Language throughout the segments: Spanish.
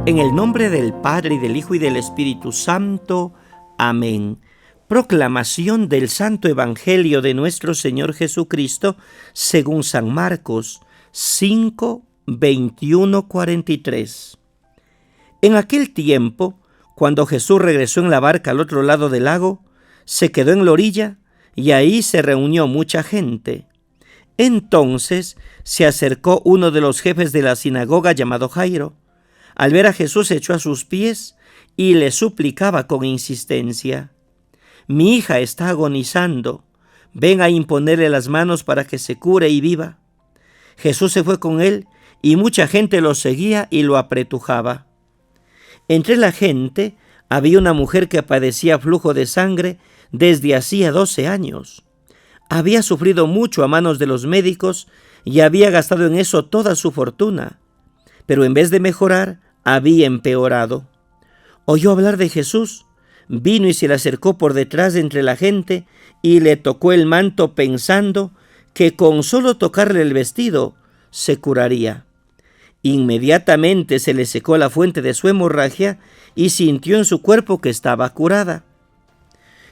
En el nombre del Padre, y del Hijo, y del Espíritu Santo. Amén. Proclamación del Santo Evangelio de nuestro Señor Jesucristo según San Marcos 5, 21, 43. En aquel tiempo, cuando Jesús regresó en la barca al otro lado del lago, se quedó en la orilla y ahí se reunió mucha gente. Entonces se acercó uno de los jefes de la sinagoga llamado Jairo. Al ver a Jesús se echó a sus pies y le suplicaba con insistencia: «Mi hija está agonizando, ven a imponerle las manos para que se cure y viva». Jesús se fue con él y mucha gente lo seguía y lo apretujaba. Entre la gente había una mujer que padecía flujo de sangre desde hacía 12 años. Había sufrido mucho a manos de los médicos y había gastado en eso toda su fortuna, pero en vez de mejorar, había empeorado. Oyó hablar de Jesús, vino y se le acercó por detrás de entre la gente y le tocó el manto pensando que con solo tocarle el vestido se curaría. Inmediatamente se le secó la fuente de su hemorragia y sintió en su cuerpo que estaba curada.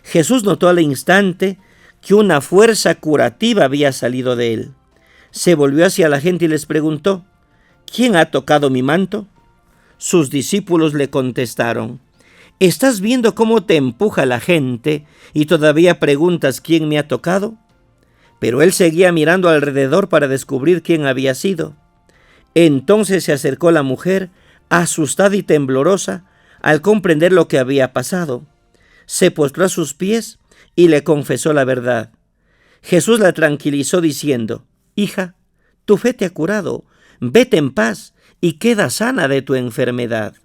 Jesús notó al instante que una fuerza curativa había salido de él. Se volvió hacia la gente y les preguntó: «¿Quién ha tocado mi manto?». Sus discípulos le contestaron: «¿Estás viendo cómo te empuja la gente y todavía preguntas quién me ha tocado?». Pero él seguía mirando alrededor para descubrir quién había sido. Entonces se acercó la mujer, asustada y temblorosa, al comprender lo que había pasado. Se postró a sus pies y le confesó la verdad. Jesús la tranquilizó diciendo: «Hija, tu fe te ha curado, vete en paz y queda sana de tu enfermedad».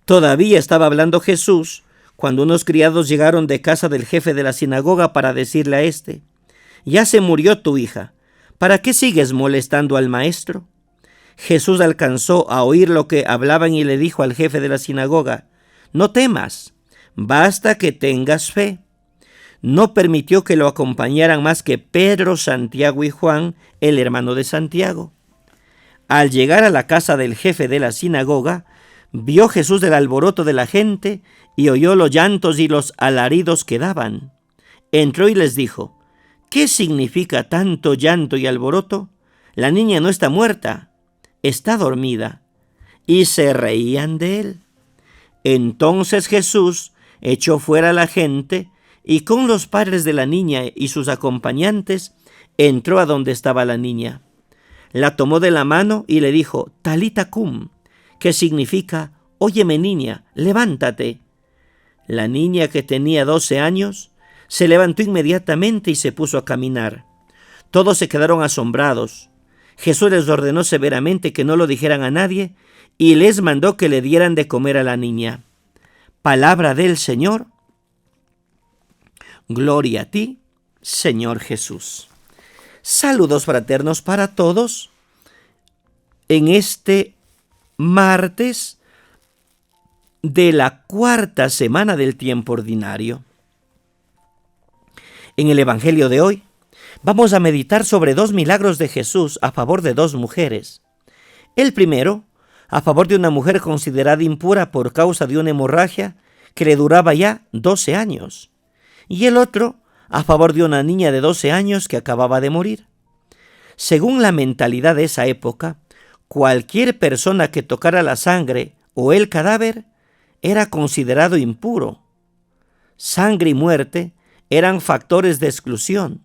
Todavía estaba hablando Jesús cuando unos criados llegaron de casa del jefe de la sinagoga para decirle a éste: «Ya se murió tu hija, ¿para qué sigues molestando al maestro?». Jesús alcanzó a oír lo que hablaban y le dijo al jefe de la sinagoga: «No temas, basta que tengas fe». No permitió que lo acompañaran más que Pedro, Santiago y Juan, el hermano de Santiago. Al llegar a la casa del jefe de la sinagoga, vio Jesús el alboroto de la gente y oyó los llantos y los alaridos que daban. Entró y les dijo: «¿Qué significa tanto llanto y alboroto? La niña no está muerta, está dormida». Y se reían de él. Entonces Jesús echó fuera a la gente y con los padres de la niña y sus acompañantes entró a donde estaba la niña. La tomó de la mano y le dijo: «Talita cum», que significa: «Óyeme, niña, levántate». La niña, que tenía 12 años, se levantó inmediatamente y se puso a caminar. Todos se quedaron asombrados. Jesús les ordenó severamente que no lo dijeran a nadie y les mandó que le dieran de comer a la niña. Palabra del Señor. Gloria a ti, Señor Jesús. Saludos fraternos para todos en este martes de la cuarta semana del tiempo ordinario. En el Evangelio de hoy vamos a meditar sobre 2 milagros de Jesús a favor de 2 mujeres. El primero, a favor de una mujer considerada impura por causa de una hemorragia que le duraba ya 12 años. Y el otro, a favor de una niña de 12 años que acababa de morir. Según la mentalidad de esa época, cualquier persona que tocara la sangre o el cadáver era considerado impuro. Sangre y muerte eran factores de exclusión.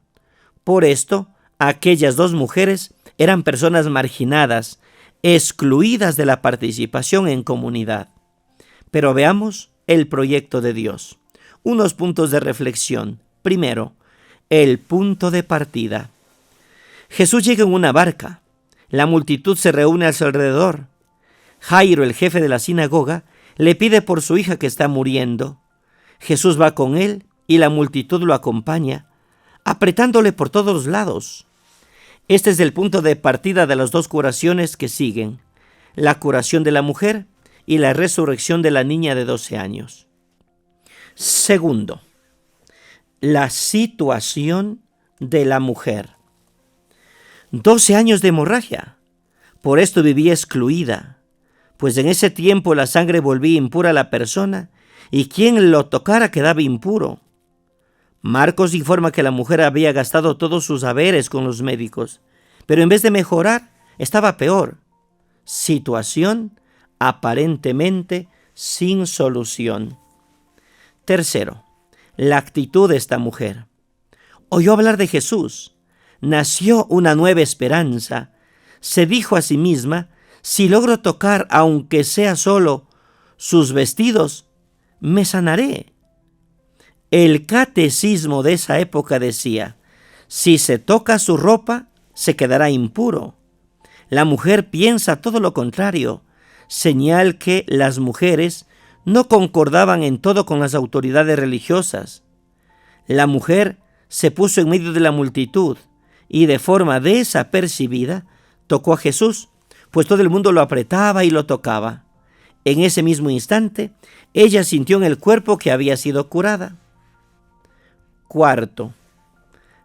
Por esto, aquellas 2 mujeres eran personas marginadas, excluidas de la participación en comunidad. Pero veamos el proyecto de Dios. Unos puntos de reflexión. Primero, el punto de partida. Jesús llega en una barca. La multitud se reúne a su alrededor. Jairo, el jefe de la sinagoga, le pide por su hija que está muriendo. Jesús va con él y la multitud lo acompaña, apretándole por todos lados. Este es el punto de partida de las 2 curaciones que siguen: la curación de la mujer y la resurrección de la niña de 12 años. Segundo, la situación de la mujer. 12 años de hemorragia. Por esto vivía excluida. pues en ese tiempo la sangre volvía impura a la persona y quien lo tocara quedaba impuro. Marcos informa que la mujer había gastado todos sus haberes con los médicos, pero en vez de mejorar, estaba peor. Situación aparentemente sin solución. Tercero, la actitud de esta mujer. Oyó hablar de Jesús, nació una nueva esperanza, se dijo a sí misma: si logro tocar, aunque sea solo, sus vestidos, me sanaré. El catecismo de esa época decía: si se toca su ropa, se quedará impuro. La mujer piensa todo lo contrario, señal que las mujeres no concordaban en todo con las autoridades religiosas. La mujer se puso en medio de la multitud y de forma desapercibida tocó a Jesús, pues todo el mundo lo apretaba y lo tocaba. En ese mismo instante, ella sintió en el cuerpo que había sido curada. Cuarto,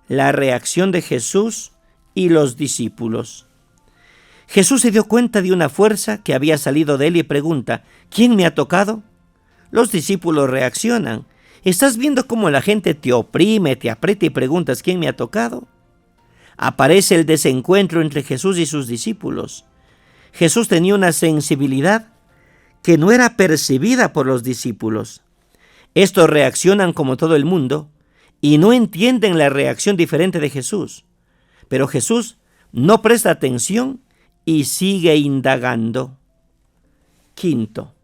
la reacción de Jesús y los discípulos. Jesús se dio cuenta de una fuerza que había salido de él y pregunta: ¿quién me ha tocado? Los discípulos reaccionan: ¿estás viendo cómo la gente te oprime, te aprieta y preguntas quién me ha tocado? Aparece el desencuentro entre Jesús y sus discípulos. Jesús tenía una sensibilidad que no era percibida por los discípulos. Estos reaccionan como todo el mundo y no entienden la reacción diferente de Jesús. Pero Jesús no presta atención y sigue indagando. Quinto,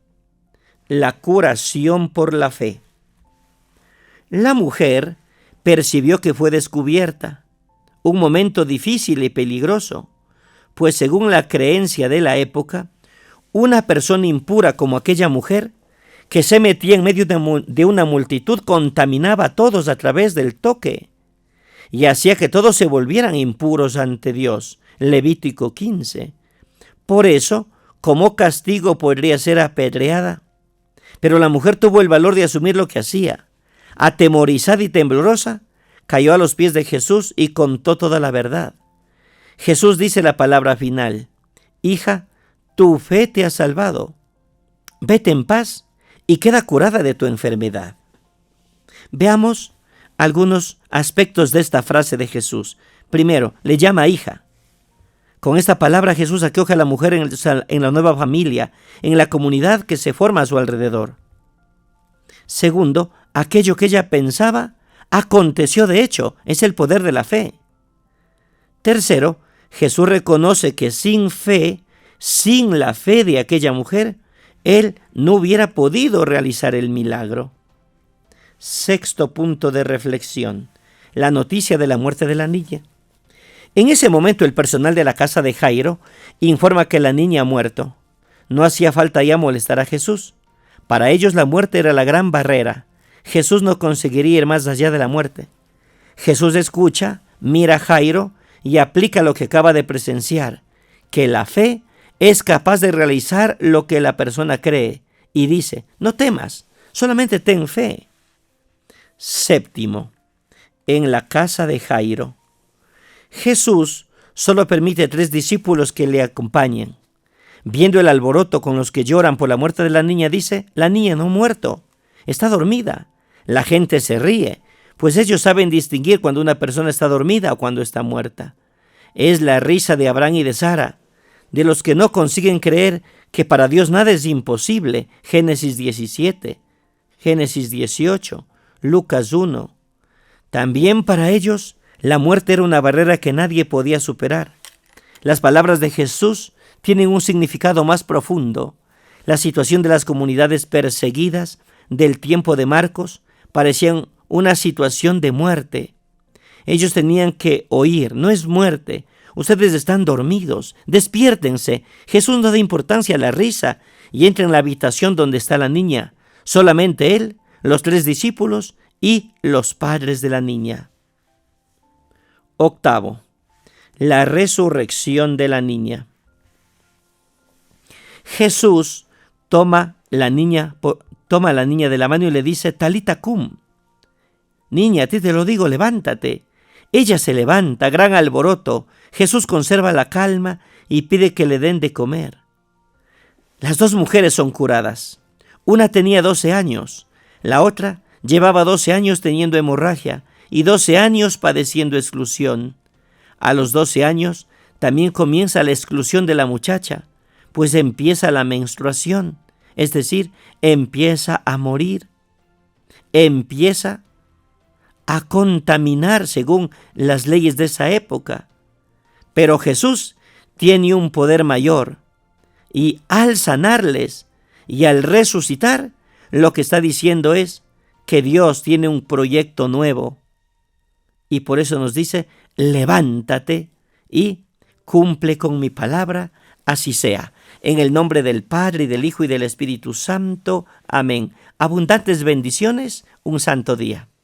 la curación por la fe. La mujer percibió que fue descubierta, un momento difícil y peligroso, pues según la creencia de la época, una persona impura como aquella mujer, que se metía en medio de una multitud, contaminaba a todos a través del toque y hacía que todos se volvieran impuros ante Dios. Levítico 15. Por eso, como castigo, podría ser apedreada. Pero la mujer tuvo el valor de asumir lo que hacía. Atemorizada y temblorosa, cayó a los pies de Jesús y contó toda la verdad. Jesús dice la palabra final: hija, tu fe te ha salvado. Vete en paz y queda curada de tu enfermedad. Veamos algunos aspectos de esta frase de Jesús. Primero, le llama hija. Con esta palabra Jesús acoge a la mujer en la nueva familia, en la comunidad que se forma a su alrededor. Segundo, aquello que ella pensaba aconteció de hecho, es el poder de la fe. Tercero, Jesús reconoce que sin fe, sin la fe de aquella mujer, él no hubiera podido realizar el milagro. Sexto punto de reflexión: la noticia de la muerte de la niña. En ese momento el personal de la casa de Jairo informa que la niña ha muerto. No hacía falta ya molestar a Jesús. Para ellos la muerte era la gran barrera. Jesús no conseguiría ir más allá de la muerte. Jesús escucha, mira a Jairo y aplica lo que acaba de presenciar, que la fe es capaz de realizar lo que la persona cree, y dice: no temas, solamente ten fe. Séptimo, en la casa de Jairo. Jesús solo permite 3 discípulos que le acompañen. Viendo el alboroto con los que lloran por la muerte de la niña, dice: la niña no ha muerto, está dormida. La gente se ríe, pues ellos saben distinguir cuando una persona está dormida o cuando está muerta. Es la risa de Abraham y de Sara, de los que no consiguen creer que para Dios nada es imposible. Génesis 17, Génesis 18, Lucas 1. También para ellos la muerte era una barrera que nadie podía superar. Las palabras de Jesús tienen un significado más profundo. La situación de las comunidades perseguidas del tiempo de Marcos parecían una situación de muerte. Ellos tenían que oír: no es muerte, ustedes están dormidos, despiértense. Jesús no da importancia a la risa y entra en la habitación donde está la niña. Solamente él, los 3 discípulos y los padres de la niña. Octavo, la resurrección de la niña. Jesús toma a la niña de la mano y le dice: Talita cum. Niña, a ti te lo digo, levántate. Ella se levanta, gran alboroto. Jesús conserva la calma y pide que le den de comer. Las dos mujeres son curadas. Una tenía 12 años, la otra llevaba 12 años teniendo hemorragia y 12 años padeciendo exclusión. A los 12 años también comienza la exclusión de la muchacha, pues empieza la menstruación, es decir, empieza a morir, empieza a contaminar según las leyes de esa época. Pero Jesús tiene un poder mayor y al sanarles y al resucitar, lo que está diciendo es que Dios tiene un proyecto nuevo. Y por eso nos dice, levántate y cumple con mi palabra, así sea. En el nombre del Padre, y del Hijo, y del Espíritu Santo. Amén. Abundantes bendiciones, un santo día.